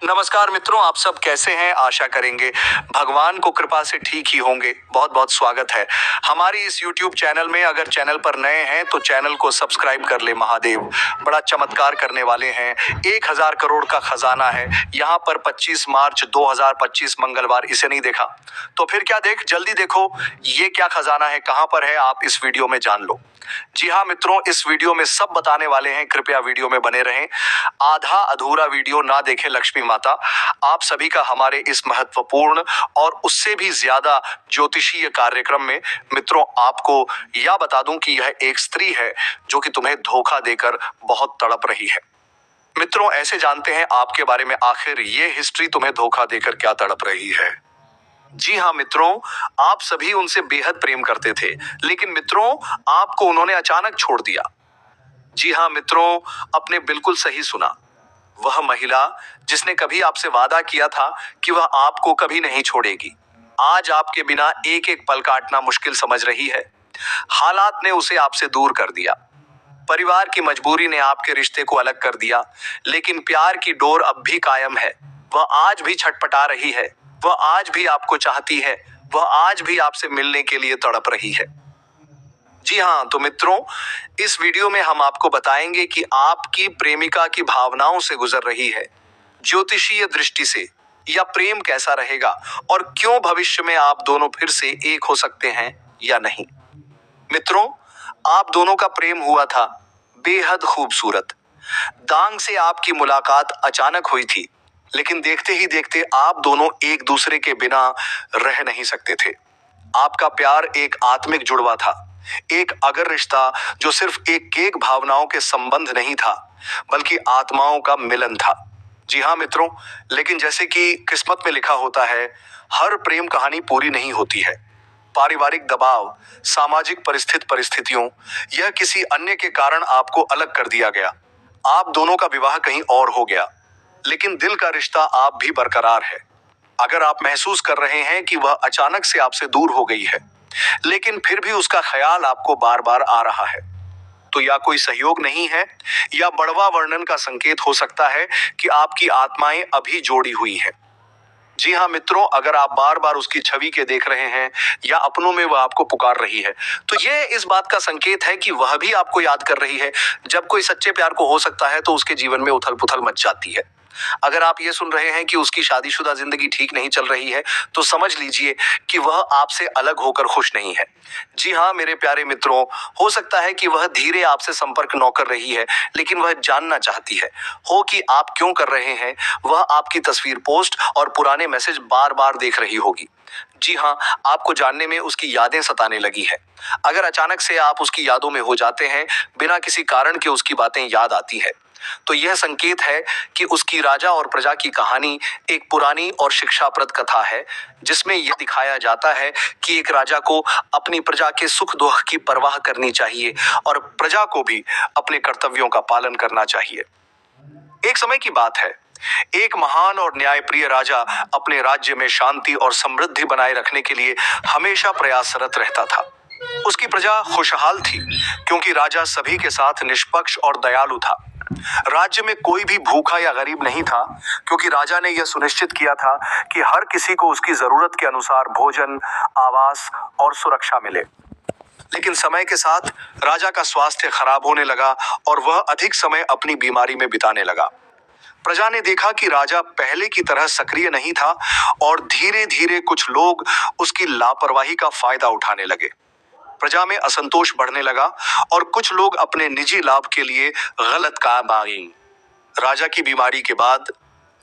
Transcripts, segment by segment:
नमस्कार मित्रों, आप सब कैसे हैं? आशा करेंगे भगवान को कृपा से ठीक ही होंगे। बहुत बहुत स्वागत है हमारी इस YouTube चैनल में। अगर चैनल पर नए हैं तो चैनल को सब्सक्राइब कर ले। महादेव बड़ा चमत्कार करने वाले हैं। 1000 करोड़ का खजाना है यहाँ पर। 25 मार्च 2025 मंगलवार। इसे नहीं देखा तो फिर क्या देख, जल्दी देखो ये क्या खजाना है, कहां पर है, आप इस वीडियो में जान लो। जी हाँ मित्रों, इस वीडियो में सब बताने वाले हैं, कृपया वीडियो में बने रहें। आधा अधूरा वीडियो ना देखें लक्ष्मी माता। आप सभी का हमारे इस महत्वपूर्ण और उससे भी ज्यादा ज्योतिषीय कार्यक्रम में मित्रों, आपको यह बता दूं कि यह एक स्त्री है जो कि तुम्हें धोखा देकर बहुत तड़प रही है। मित्रों, ऐसे जानते हैं आपके बारे में, आखिर ये हिस्ट्री तुम्हें धोखा देकर क्या तड़प रही है। जी हाँ मित्रों, आप सभी उनसे बेहद प्रेम करते थे, लेकिन मित्रों आपको उन्होंने अचानक छोड़ दिया। जी हाँ मित्रों, आपने बिल्कुल सही सुना। वह महिला जिसने कभी आपसे वादा किया था कि वह आपको कभी नहीं छोड़ेगी, आज आपके बिना एक एक पल काटना मुश्किल समझ रही है। हालात ने उसे आपसे दूर कर दिया। परिवार की मजबूरी ने आपके रिश्ते को अलग कर दिया, लेकिन प्यार की डोर अब भी कायम है। वह आज भी छटपटा रही है। वह आज भी आपको चाहती है। वह आज भी आपसे मिलने के लिए तड़प रही है। जी हाँ, तो मित्रों इस वीडियो में हम आपको बताएंगे कि आपकी प्रेमिका की भावनाओं से गुजर रही है ज्योतिषीय दृष्टि से, या प्रेम कैसा रहेगा और क्यों भविष्य में आप दोनों फिर से एक हो सकते हैं या नहीं। मित्रों, आप दोनों का प्रेम हुआ था, बेहद खूबसूरत। दांग से आपकी मुलाकात अचानक हुई थी, लेकिन देखते ही देखते आप दोनों एक दूसरे के बिना रह नहीं सकते थे। आपका प्यार एक आत्मिक जुड़वा था, एक अगर रिश्ता जो सिर्फ एक केक भावनाओं के संबंध नहीं था, बल्कि आत्माओं का मिलन था। जी हाँ मित्रों, लेकिन जैसे कि किस्मत में लिखा होता है, हर प्रेम कहानी पूरी नहीं होती है। पारिवारिक दबाव, सामाजिक परिस्थितियों या किसी अन्य के कारण आपको अलग कर दिया गया। आप दोनों का विवाह कहीं और हो गया, लेकिन दिल का रिश्ता आप भी बरकरार है। अगर आप महसूस कर रहे हैं कि वह अचानक से आपसे दूर हो गई है, लेकिन फिर भी उसका ख्याल आपको बार बार आ रहा है, तो या कोई सहयोग नहीं है, या बड़वा वर्णन का संकेत हो सकता है कि आपकी आत्माएं अभी जोड़ी हुई हैं। जी हाँ मित्रों, अगर आप बार बार उसकी छवि के देख रहे हैं या अपनों में वह आपको पुकार रही है, तो यह इस बात का संकेत है कि वह भी आपको याद कर रही है। जब कोई सच्चे प्यार को हो सकता है तो उसके जीवन में उथल पुथल मच जाती है। अगर आप ये सुन रहे हैं कि उसकी शादीशुदा जिंदगी ठीक नहीं चल रही है, तो समझ लीजिए कि वह आपसे अलग होकर खुश नहीं है। जी हाँ मेरे प्यारे मित्रों, हो सकता है कि वह धीरे आपसे संपर्क न कर रही है, लेकिन वह जानना चाहती है हो कि आप क्यों कर रहे हैं। वह आपकी तस्वीर, पोस्ट और पुराने मैसेज बार बार देख रही होगी। जी हाँ, आपको जानने में उसकी यादें सताने लगी है। अगर अचानक से आप उसकी यादों में हो जाते हैं, बिना किसी कारण के उसकी बातें याद आती है, तो यह संकेत है कि उसकी राजा और प्रजा की कहानी एक पुरानी और शिक्षाप्रद कथा है, जिसमें यह दिखाया जाता है कि एक राजा को अपनी प्रजा के सुख दुख की परवाह करनी चाहिए और प्रजा को भी अपने कर्तव्यों का पालन करना चाहिए। एक समय की बात है, एक महान और न्यायप्रिय राजा अपने राज्य में शांति और समृद्धि बनाए रखने के लिए हमेशा प्रयासरत रहता था। उसकी प्रजा खुशहाल थी, क्योंकि राजा सभी के साथ निष्पक्ष और दयालु था। राज्य में कोई भी भूखा या गरीब नहीं था, क्योंकि राजा ने यह सुनिश्चित किया था कि हर किसी को उसकी जरूरत के अनुसार भोजन, आवास और सुरक्षा मिले। लेकिन समय के साथ राजा का स्वास्थ्य खराब होने लगा और वह अधिक समय अपनी बीमारी में बिताने लगा। प्रजा ने देखा कि राजा पहले की तरह सक्रिय नहीं था और धीरे धीरे कुछ लोग उसकी लापरवाही का फायदा उठाने लगे। प्रजा में असंतोष बढ़ने लगा और कुछ लोग अपने निजी लाभ के लिए गलत काम आ गए। राजा की बीमारी के बाद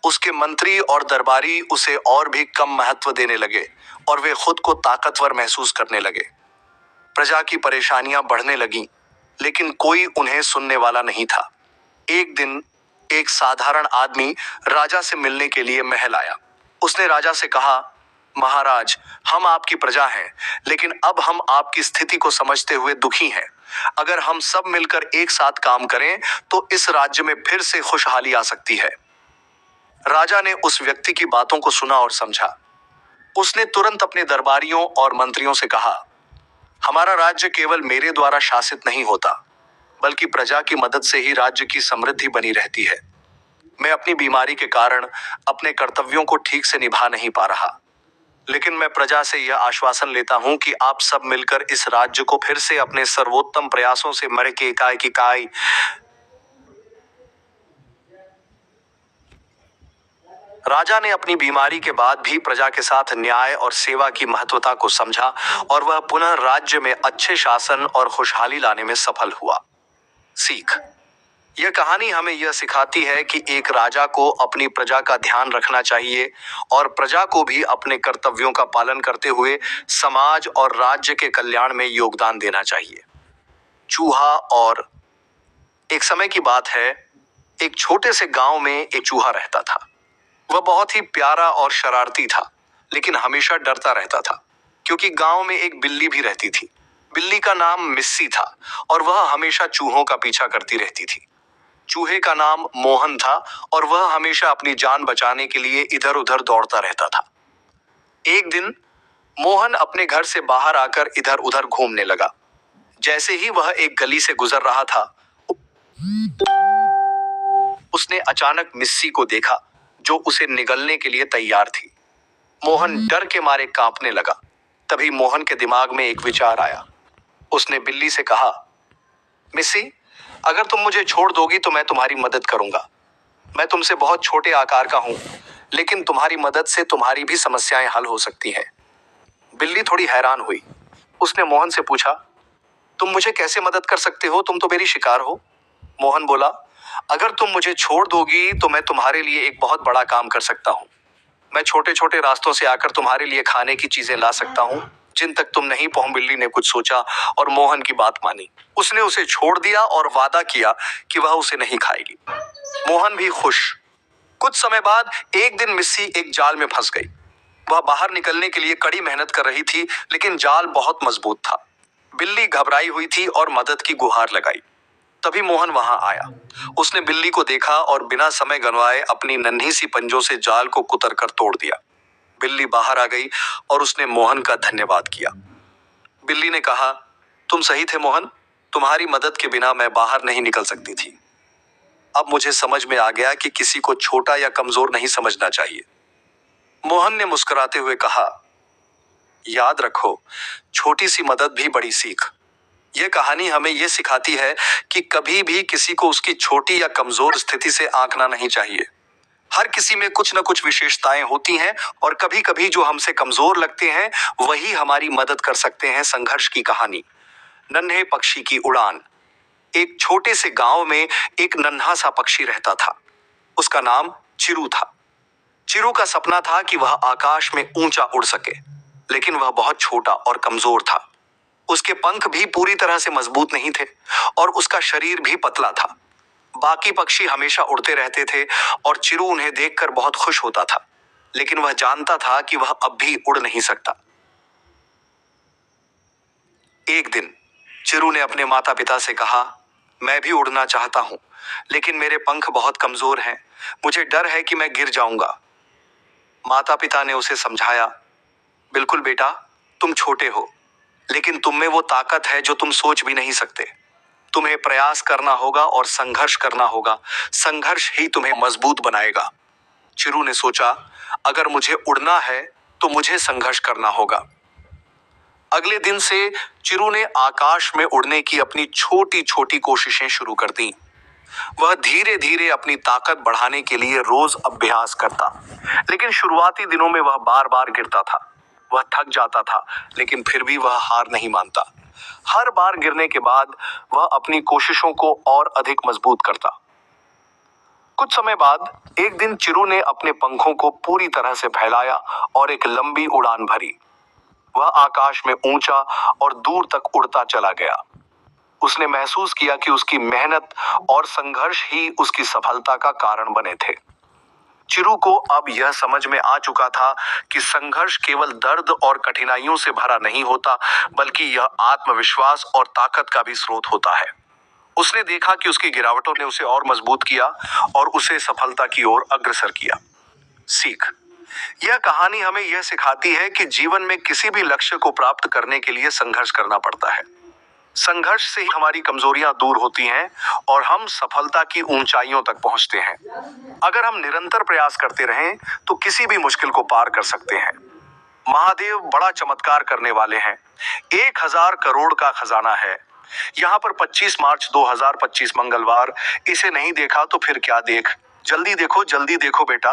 उसके मंत्री और दरबारी उसे और भी कम महत्व देने लगे और वे खुद को ताकतवर महसूस करने लगे। प्रजा की परेशानियां बढ़ने लगीं, लेकिन कोई उन्हें सुनने वाला नहीं था। एक दिन एक साधारण आदमी राजा से मिलने के लिए महल आया। उसने राजा से कहा, महाराज, हम आपकी प्रजा हैं, लेकिन अब हम आपकी स्थिति को समझते हुए दुखी हैं। अगर हम सब मिलकर एक साथ काम करें तो इस राज्य में फिर से खुशहाली आ सकती है। राजा ने उस व्यक्ति की बातों को सुना और समझा। उसने तुरंत अपने दरबारियों और मंत्रियों से कहा, हमारा राज्य केवल मेरे द्वारा शासित नहीं होता, बल्कि प्रजा की मदद से ही राज्य की समृद्धि बनी रहती है। मैं अपनी बीमारी के कारण अपने कर्तव्यों को ठीक से निभा नहीं पा रहा, लेकिन मैं प्रजा से यह आश्वासन लेता हूं कि आप सब मिलकर इस राज्य को फिर से अपने सर्वोत्तम प्रयासों से मर के इकाई की काई। राजा ने अपनी बीमारी के बाद भी प्रजा के साथ न्याय और सेवा की महत्वता को समझा और वह पुनः राज्य में अच्छे शासन और खुशहाली लाने में सफल हुआ। सीख। यह कहानी हमें यह सिखाती है कि एक राजा को अपनी प्रजा का ध्यान रखना चाहिए और प्रजा को भी अपने कर्तव्यों का पालन करते हुए समाज और राज्य के कल्याण में योगदान देना चाहिए। चूहा और एक समय की बात है, एक छोटे से गांव में एक चूहा रहता था। वह बहुत ही प्यारा और शरारती था, लेकिन हमेशा डरता रहता था क्योंकि गांव में एक बिल्ली भी रहती थी। बिल्ली का नाम मिस्सी था और वह हमेशा चूहों का पीछा करती रहती थी। चूहे का नाम मोहन था और वह हमेशा अपनी जान बचाने के लिए इधर उधर दौड़ता रहता था। एक दिन मोहन अपने घर से बाहर आकर इधर उधर घूमने लगा। जैसे ही वह एक गली से गुजर रहा था, उसने अचानक मिस्सी को देखा जो उसे निगलने के लिए तैयार थी। मोहन डर के मारे कांपने लगा। तभी मोहन के दिमाग में एक विचार आया। उसने बिल्ली से कहा, मिस्सी, अगर तुम मुझे छोड़ दोगी तो मैं तुम्हारी मदद करूंगा। मैं तुमसे बहुत छोटे आकार का हूं, लेकिन तुम्हारी मदद से तुम्हारी भी समस्याएं हल हो सकती हैं। बिल्ली थोड़ी हैरान हुई। उसने मोहन से पूछा, तुम मुझे कैसे मदद कर सकते हो? तुम तो मेरी शिकार हो। मोहन बोला, अगर तुम मुझे छोड़ दोगी तो मैं तुम्हारे लिए एक बहुत बड़ा काम कर सकता हूँ। मैं छोटे छोटे रास्तों से आकर तुम्हारे लिए खाने की चीजें ला सकता हूँ जिन तक तुम नहीं पहुंच। बिल्ली ने कुछ सोचा और मोहन की बात मानी। उसने उसे छोड़ दिया और वादा किया कि वह उसे नहीं खाएगी। मोहन भी खुश। कुछ समय बाद एक दिन मिस्सी एक जाल में फंस गई। वह बाहर निकलने के लिए कड़ी मेहनत कर रही थी, लेकिन जाल बहुत मजबूत था। बिल्ली घबराई हुई थी और मदद की गुहार लगाई। तभी मोहन वहां आया। उसने बिल्ली को देखा और बिना समय गंवाए अपनी नन्ही सी पंजों से जाल को कुतर कर तोड़ दिया। बिल्ली बाहर आ गई और उसने मोहन का धन्यवाद किया। बिल्ली ने कहा, तुम सही थे मोहन, तुम्हारी मदद के बिना मैं बाहर नहीं निकल सकती थी। अब मुझे समझ में आ गया कि किसी को छोटा या कमजोर नहीं समझना चाहिए। मोहन ने मुस्कुराते हुए कहा, याद रखो, छोटी सी मदद भी बड़ी सीख। यह कहानी हमें यह सिखाती है कि कभी भी किसी को उसकी छोटी या कमजोर स्थिति से आंकना नहीं चाहिए। हर किसी में कुछ न कुछ विशेषताएं होती हैं और कभी कभी जो हमसे कमजोर लगते हैं वही हमारी मदद कर सकते हैं। संघर्ष की कहानी। नन्हे पक्षी की उड़ान। एक छोटे से गांव में एक नन्हा सा पक्षी रहता था। उसका नाम चिरू था। चिरू का सपना था कि वह आकाश में ऊंचा उड़ सके, लेकिन वह बहुत छोटा और कमजोर था। उसके पंख भी पूरी तरह से मजबूत नहीं थे और उसका शरीर भी पतला था। बाकी पक्षी हमेशा उड़ते रहते थे और चिरू उन्हें देखकर बहुत खुश होता था, लेकिन वह जानता था कि वह अब भी उड़ नहीं सकता। एक दिन चिरू ने अपने माता पिता से कहा, मैं भी उड़ना चाहता हूं, लेकिन मेरे पंख बहुत कमजोर हैं। मुझे डर है कि मैं गिर जाऊंगा। माता पिता ने उसे समझाया, बिल्कुल बेटा, तुम छोटे हो, लेकिन तुम में वो ताकत है जो तुम सोच भी नहीं सकते। तुम्हें प्रयास करना होगा और संघर्ष करना होगा। संघर्ष ही तुम्हें मजबूत बनाएगा। चिरू ने सोचा, अगर मुझे उड़ना है तो मुझे संघर्ष करना होगा। अगले दिन से चिरू ने आकाश में उड़ने की अपनी छोटी छोटी कोशिशें शुरू कर दी। वह धीरे धीरे अपनी ताकत बढ़ाने के लिए रोज अभ्यास करता, लेकिन शुरुआती दिनों में वह बार बार गिरता था। वह थक जाता था, लेकिन फिर भी वह हार नहीं मानता। हर बार गिरने के बाद वह अपनी कोशिशों को और अधिक मजबूत करता। कुछ समय बाद एक दिन चिरू ने अपने पंखों को पूरी तरह से फैलाया और एक लंबी उड़ान भरी। वह आकाश में ऊंचा और दूर तक उड़ता चला गया। उसने महसूस किया कि उसकी मेहनत और संघर्ष ही उसकी सफलता का कारण बने थे। चिरू को अब यह समझ में आ चुका था कि संघर्ष केवल दर्द और कठिनाइयों से भरा नहीं होता, बल्कि यह आत्मविश्वास और ताकत का भी स्रोत होता है। उसने देखा कि उसकी गिरावटों ने उसे और मजबूत किया और उसे सफलता की ओर अग्रसर किया। सीख। यह कहानी हमें यह सिखाती है कि जीवन में किसी भी लक्ष्य को प्राप्त करने के लिए संघर्ष करना पड़ता है। संघर्ष से ही हमारी कमजोरियां दूर होती हैं और हम सफलता की ऊंचाइयों तक पहुंचते हैं। अगर हम निरंतर प्रयास करते रहें तो किसी भी मुश्किल को पार कर सकते हैं। महादेव बड़ा चमत्कार करने वाले हैं। 1000 करोड़ का खजाना है। यहाँ पर 25 मार्च 2025 मंगलवार। इसे नहीं देखा तो फिर क्या देख। जल्दी देखो बेटा।